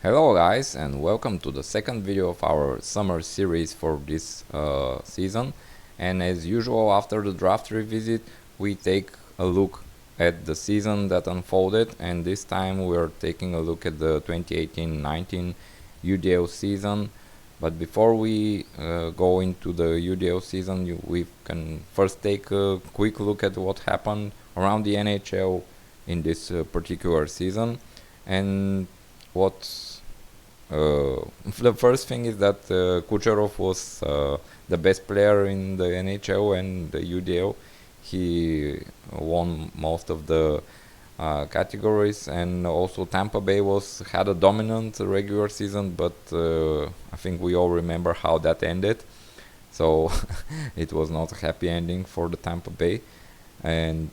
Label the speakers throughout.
Speaker 1: Hello guys, and welcome to the second video of our summer series for this season. And as usual, after the draft revisit, we take a look at the season that unfolded, and this time we're taking a look at the 2018-19 UDL season. But before we go into the UDL season, we can first take a quick look at what happened around the NHL in this particular season. And what the first thing is that Kucherov was the best player in the NHL and the UDL. He won most of the categories, and also Tampa Bay had a dominant regular season, but I think we all remember how that ended. So it was not a happy ending for the Tampa Bay. And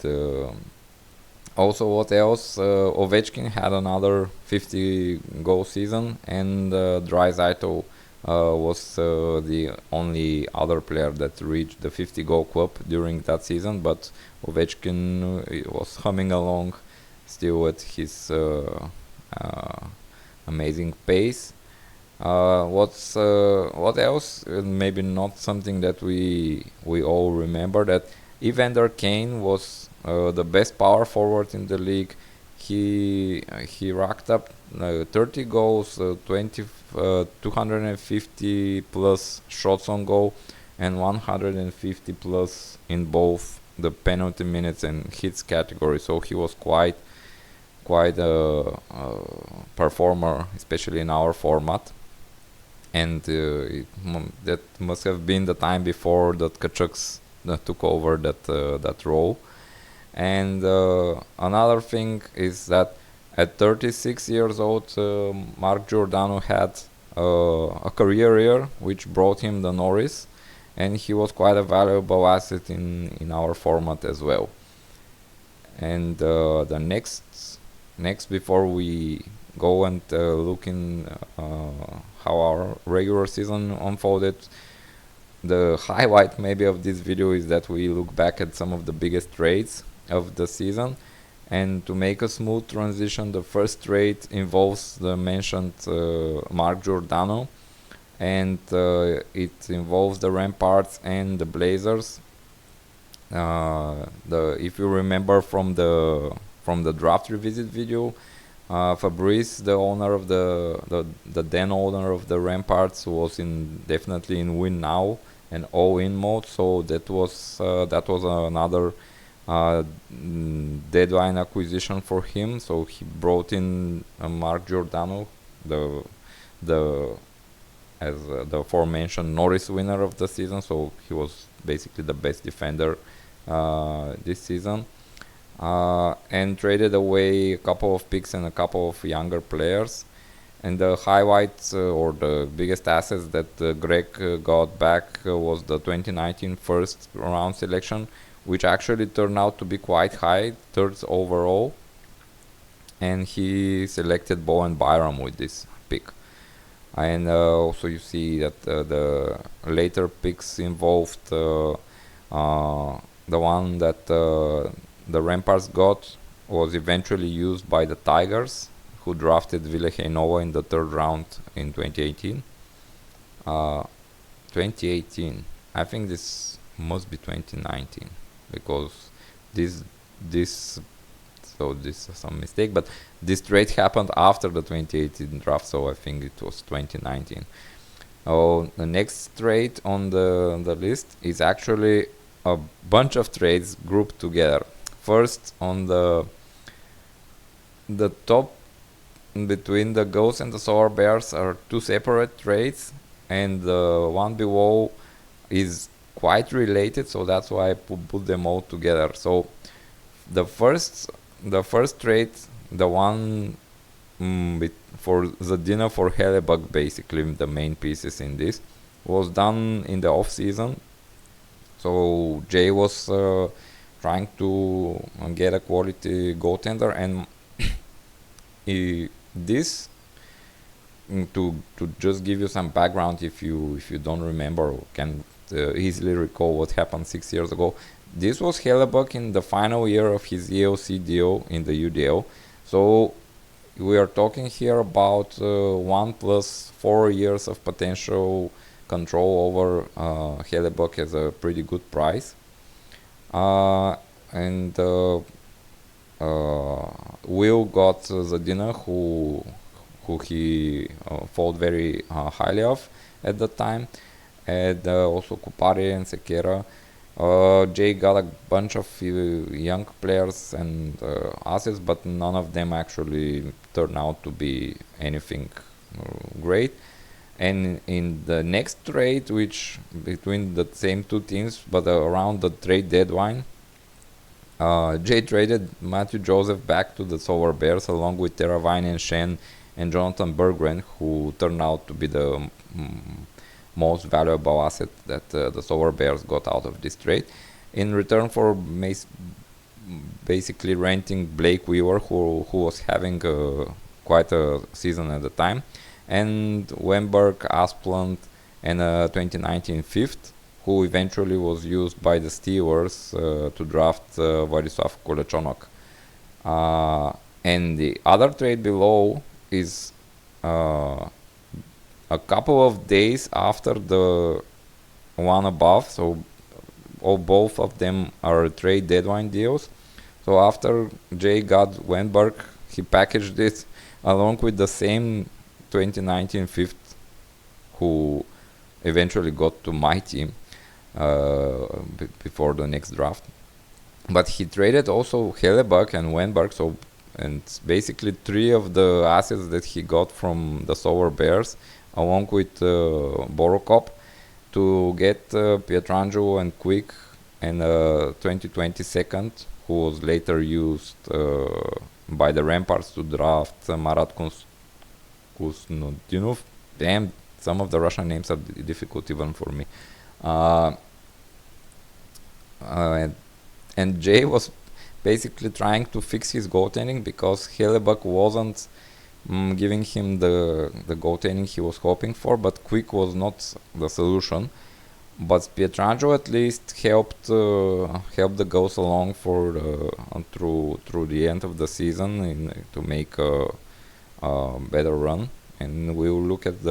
Speaker 1: also, what else? Ovechkin had another 50-goal season, and Draisaitl was the only other player that reached the 50-goal club during that season. But Ovechkin was humming along still at his amazing pace. What else? Maybe not something that we all remember. That Evander Kane was the best power forward in the league. He racked up 30 goals, 250 plus shots on goal, and 150 plus in both the penalty minutes and hits category. So he was quite a performer, especially in our format. And that must have been the time before that Tkachuks took over that role. And another thing is that at 36 years old, Mark Giordano had a career year, which brought him the Norris, and he was quite a valuable asset in our format as well. And the next before we go and look in how our regular season unfolded, the highlight maybe of this video is that we look back at some of the biggest trades of the season. And to make a smooth transition, the first trade involves the mentioned Mark Giordano, and it involves the Ramparts and the Blazers. If you remember from the draft revisit video, Fabrice, the owner of the then owner of the Ramparts, was definitely in win now and all in mode. So that was another deadline acquisition for him. So he brought in Mark Giordano, the aforementioned Norris winner of the season. So he was basically the best defender this season. And traded away a couple of picks and a couple of younger players. And the highlights or the biggest assets that Greg got back was the 2019 first round selection, which actually turned out to be quite high, third overall. And he selected Bowen Byram with this pick. And also you see that the later picks involved the one that the Ramparts got was eventually used by the Tigers, who drafted Ville Heinola in the third round in 2018. 2018. I think this must be 2019 because this is some mistake. But this trade happened after the 2018 draft, so I think it was 2019. Oh, the next trade on the list is actually a bunch of trades grouped together. First, on the top between the Ghosts and the Solar Bears are two separate trades, and the one below is quite related, so that's why I put them all together. So the first trade, the one for Zadina for Hellebuck, basically the main pieces in this, was done in the off season. So Jay was trying to get a quality goaltender, and this to just give you some background, if you don't remember or can easily recall what happened 6 years ago. This was Hellebuck in the final year of his ELC deal in the UDL. So we are talking here about 1 plus 4 years of potential control over Hellebuck as a pretty good price. And Will got Zadina, who he thought very highly of at the time, and also Kupari and Sekera. Jay got a bunch of young players and assets, but none of them actually turned out to be anything great. And in the next trade, which between the same two teams, but around the trade deadline, Jay traded Matthew Joseph back to the Sour Bears along with Teravine and Shen and Jonathan Berggren, who turned out to be the most valuable asset that the Sour Bears got out of this trade, in return for basically renting Blake Weaver, who was having quite a season at the time, and Wemberg, Asplund, and a 2019 fifth, who eventually was used by the Steelers to draft Vladislav Kolechonok. And the other trade below is a couple of days after the one above, so both of them are trade deadline deals. So after Jay got Wendberg, he packaged it along with the same 2019 fifth, who eventually got to my team before the next draft. But he traded also Hellebuck and Wendberg, so and basically three of the assets that he got from the Sour Bears, along with Borokop, to get Pietrangelo and Quick and 2020 second, who was later used by the Ramparts to draft Marat Kusnudinov. Damn, some of the Russian names are difficult even for me. And Jay was basically trying to fix his goaltending because Hellebuck wasn't giving him the goaltending he was hoping for, but Quick was not the solution. But Pietrangelo at least helped the goals along for through the end of the season to make a better run. And we will look at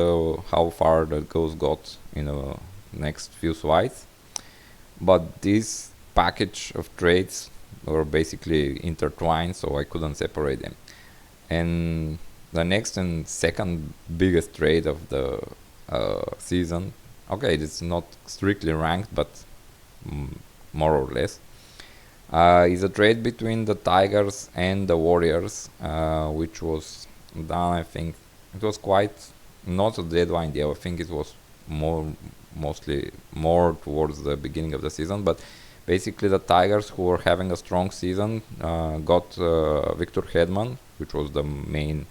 Speaker 1: how far the goals got in the next few slides. But this package of trades were basically intertwined, so I couldn't separate them. And the next and second biggest trade of the season, okay, it's not strictly ranked, but more or less, is a trade between the Tigers and the Warriors, which was done, I think, it was quite not a deadline deal. I think it was mostly more towards the beginning of the season, but basically the Tigers, who were having a strong season, got Victor Hedman, which was the main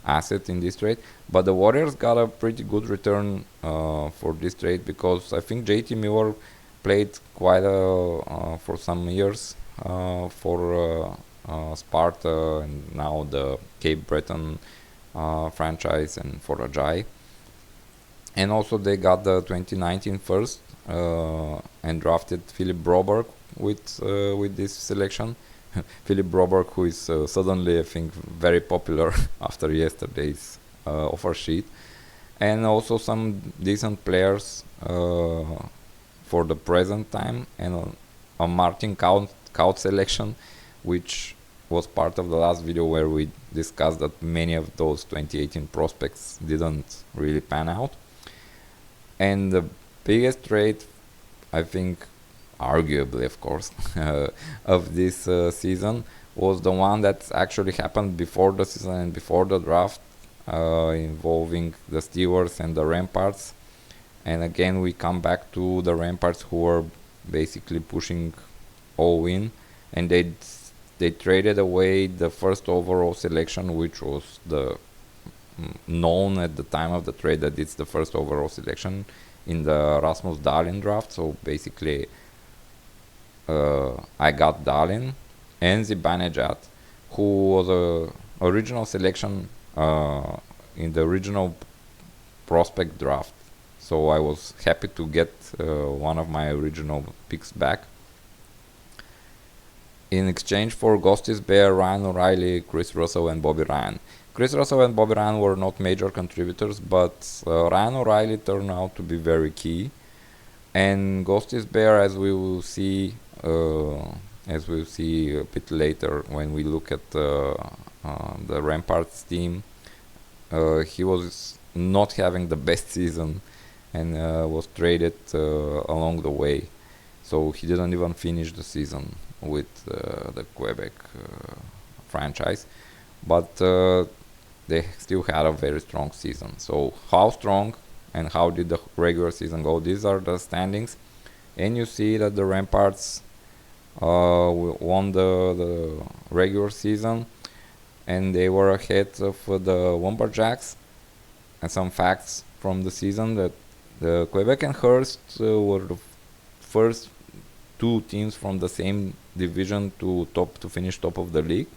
Speaker 1: asset in this trade, but the Warriors got a pretty good return for this trade, because I think JT Miller played quite for some years for Sparta and now the Cape Breton franchise and for Ajay. And also they got the 2019 first and drafted Philip Broberg with this selection. Philip Broberg, who is suddenly, I think, very popular after yesterday's offer sheet. And also some decent players for the present time, and a Martin Kaut selection, which was part of the last video where we discussed that many of those 2018 prospects didn't really pan out. And the biggest trade, I think, arguably, of course, of this season was the one that actually happened before the season and before the draft, involving the Steelers and the Ramparts. And again, we come back to the Ramparts, who were basically pushing all in, and they traded away the first overall selection, which was the known at the time of the trade that it's the first overall selection in the Rasmus Dahlin draft. So basically I got Dahlin and Zibanejad, who was a original selection in the original prospect draft. So I was happy to get one of my original picks back in exchange for Gostis Bear, Ryan O'Reilly, Chris Russell, and Bobby Ryan. Chris Russell and Bobby Ryan were not major contributors, but Ryan O'Reilly turned out to be very key. And Ghostis Bear, as we'll see a bit later when we look at the Ramparts team, he was not having the best season and was traded along the way. So he didn't even finish the season with the Quebec franchise. But they still had a very strong season. So how strong and how did the regular season go? These are the standings. And you see that the Ramparts won the regular season, and they were ahead of the Lumberjacks. And some facts from the season that the Quebec and Hearst were the first two teams from the same division to finish top of the league,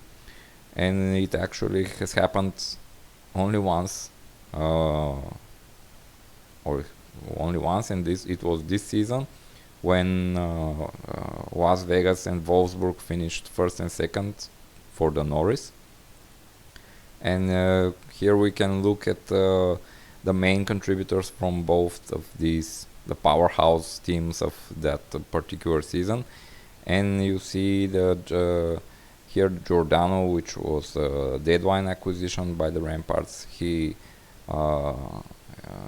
Speaker 1: and it actually has happened only once, and it was this season when Las Vegas and Wolfsburg finished first and second for the Norris. And here we can look at the main contributors from both of these, the powerhouse teams of that particular season. And you see that here Giordano, which was a deadline acquisition by the Ramparts.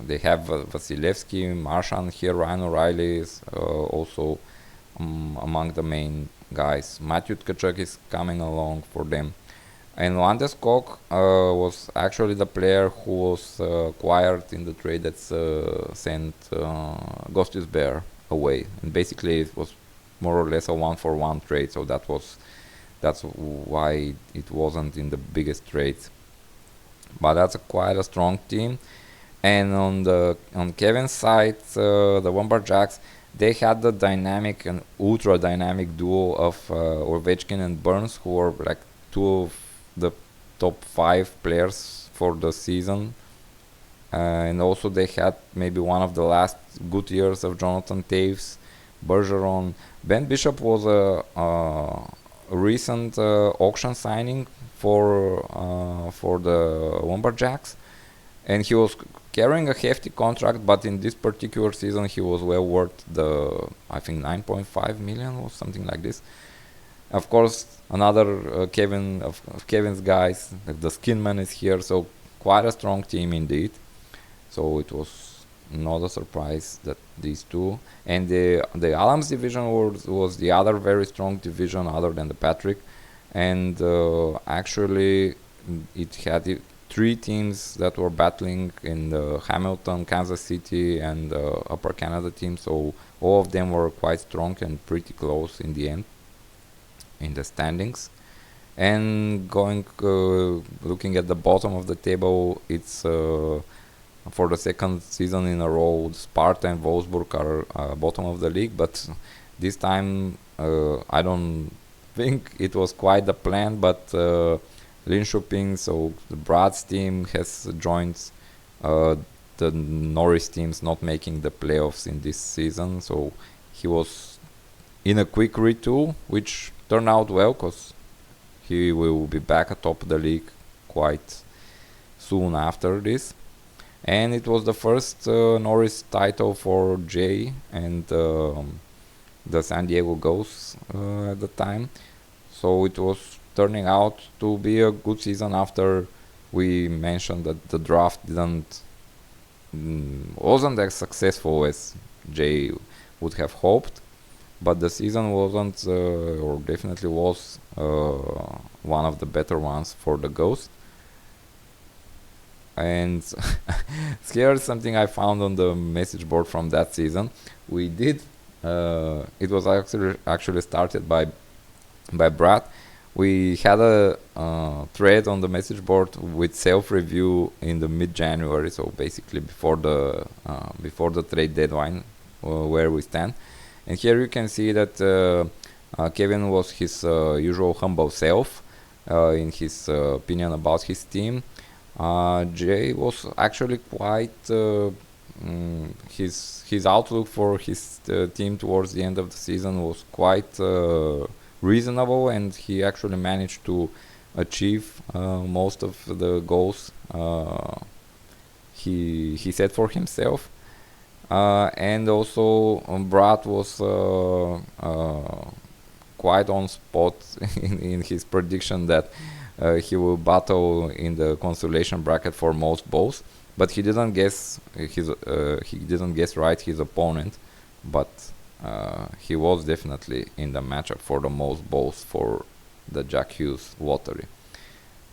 Speaker 1: They have Vasilevsky, Marchand here. Ryan O'Reilly is also among the main guys. Matthew Tkachuk is coming along for them. And Landeskog was actually the player who was acquired in the trade that sent Ghostis Bear away. And basically it was more or less a 1-for-1 trade, so that's why it wasn't in the biggest trades. But that's quite a strong team. And on Kevin's side, the Lumberjacks, they had the dynamic and ultra dynamic duo of Ovechkin and Burns, who were like two of the top 5 players for the season. And also they had maybe one of the last good years of Jonathan Taves, Bergeron. Ben Bishop was a recent auction signing for the Lumberjacks, and he was carrying a hefty contract, but in this particular season he was well worth I think 9.5 million or something like this. Of course, another Kevin's guys, like the Skinman is here, so quite a strong team indeed. So it was not a surprise that these two, and the Alams division was the other very strong division other than the Patrick, and actually it had 3 teams that were battling in the Hamilton, Kansas City, and Upper Canada team. So all of them were quite strong and pretty close in the end in the standings. And looking at the bottom of the table, it's for the second season in a row, Sparta and Wolfsburg are bottom of the league, but this time I don't think it was quite the plan, but Linköping, so the Brad's team, has joined the Norris teams not making the playoffs in this season, so he was in a quick retool, which turned out well because he will be back atop the league quite soon after this. And it was the first Norris title for Jay and the San Diego Ghosts at the time. So it was turning out to be a good season after we mentioned that the draft wasn't as successful as Jay would have hoped. But the season wasn't, or definitely was, one of the better ones for the Ghosts. And here's something I found on the message board from that season. We did, it was actually started by Brad. We had a thread on the message board with self-review in the mid-January, so basically before the trade deadline, where we stand. And here you can see that Kevin was his usual humble self in his opinion about his team. Jay was actually quite his outlook for his team towards the end of the season was quite reasonable, and he actually managed to achieve most of the goals he set for himself. And also Brad was quite on spot in his prediction that he will battle in the consolation bracket for most balls, but he didn't guess right his opponent, but he was definitely in the matchup for the most balls for the Jack Hughes lottery.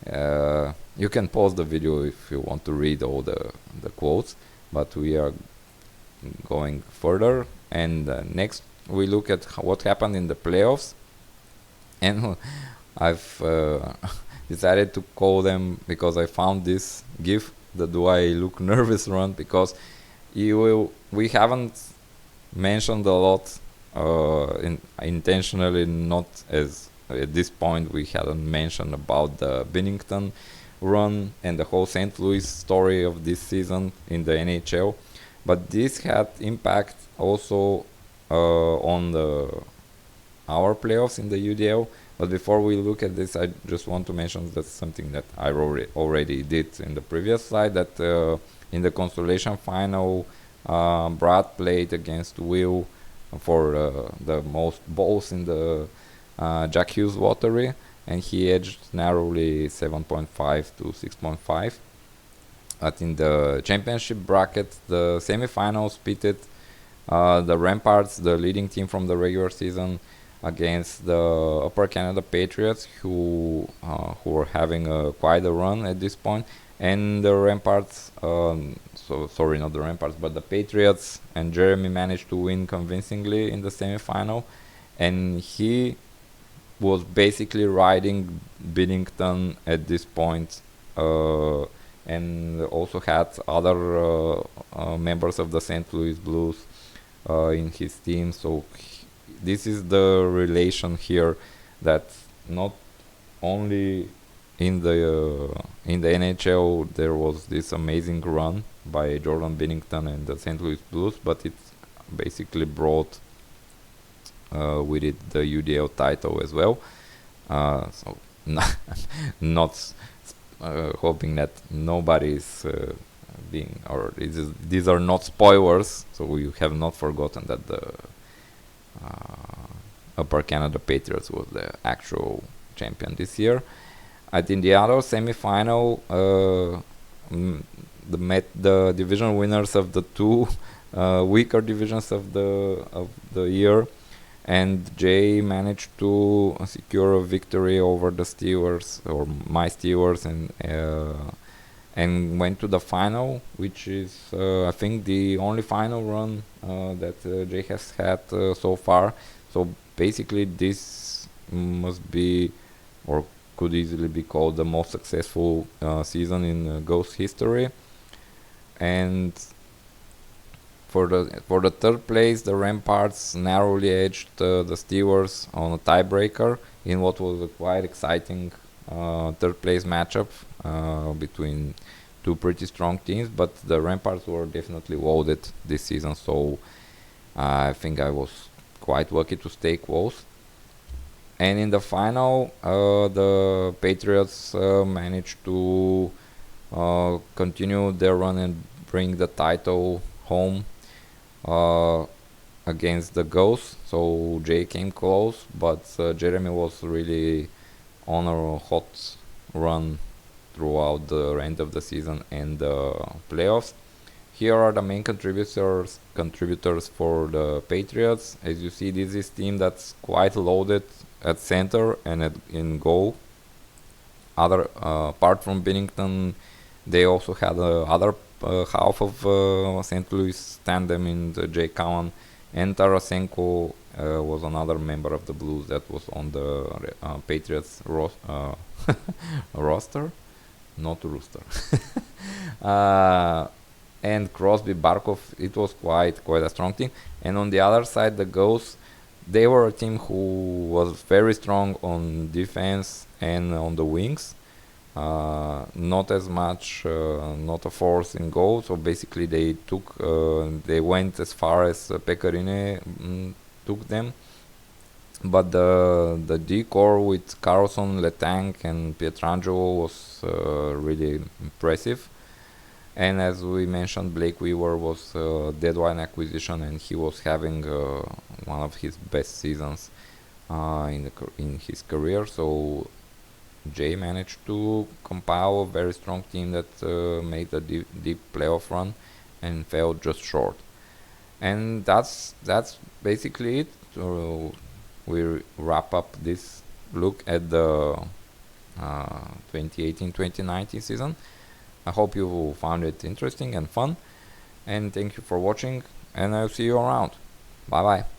Speaker 1: You can pause the video if you want to read all the quotes, but we are going further, and next we look at what happened in the playoffs. And I've decided to call them, because I found this GIF, the "Do I Look Nervous" run, because we haven't mentioned a lot intentionally, not as at this point we hadn't mentioned about the Binnington run and the whole St. Louis story of this season in the NHL, but this had impact also on our playoffs in the UDL. But before we look at this, I just want to mention that's something that I already did in the previous slide, that in the consolation final, Brad played against Will for the most balls in the Jack Hughes lottery, and he edged narrowly 7.5 to 6.5. But in the championship bracket, the semifinals pitted the Ramparts, the leading team from the regular season, against the Upper Canada Patriots, who were having quite a run at this point. And the Ramparts, not the Ramparts, but the Patriots and Jeremy managed to win convincingly in the semifinal. And he was basically riding Binnington at this point, and also had other members of the St. Louis Blues in his team. So this is the relation here, that not only in the NHL there was this amazing run by Jordan Binnington and the St. Louis Blues, but it basically brought with it the UDL title as well. So not hoping that nobody's being, or these are not spoilers, so we have not forgotten that the Upper Canada Patriots was the actual champion this year. And in the other semi-final, met the division winners of the two weaker divisions of the year, and Jay managed to secure a victory over the Steelers, or my Steelers, and went to the final, which is I think the only final run that Jay has had so far. So basically this must be, or could easily be called, the most successful season in Ghost history. And for the third place, the Ramparts narrowly edged the Steelers on a tiebreaker in what was a quite exciting third place matchup between two pretty strong teams. But the Ramparts were definitely loaded this season, so I think I was quite lucky to stay close. And in the final, the Patriots managed to continue their run and bring the title home against the Ghosts. So Jay came close, but Jeremy was really on a hot run throughout the end of the season and the playoffs. Here are the main contributors for the Patriots. As you see, this is a team that's quite loaded at center and in goal. Apart from Binnington, they also had other half of St. Louis tandem in the Jay Cowan, and Tarasenko was another member of the Blues that was on the Patriots roster, not rooster. And Crosby, Barkov, it was quite a strong team. And on the other side, the Ghosts, they were a team who was very strong on defense and on the wings. Not as much, not a force in goal. So basically, they went as far as Pecorine took them. but the decor with Carlson, Letang, and Pietrangelo was really impressive. And as we mentioned, Blake Weaver was a deadline acquisition, and he was having one of his best seasons in his career. So Jay managed to compile a very strong team that made a deep playoff run and fell just short. And that's basically it. We wrap up this look at the 2018-2019 season. I hope you found it interesting and fun. And thank you for watching. And I'll see you around. Bye bye.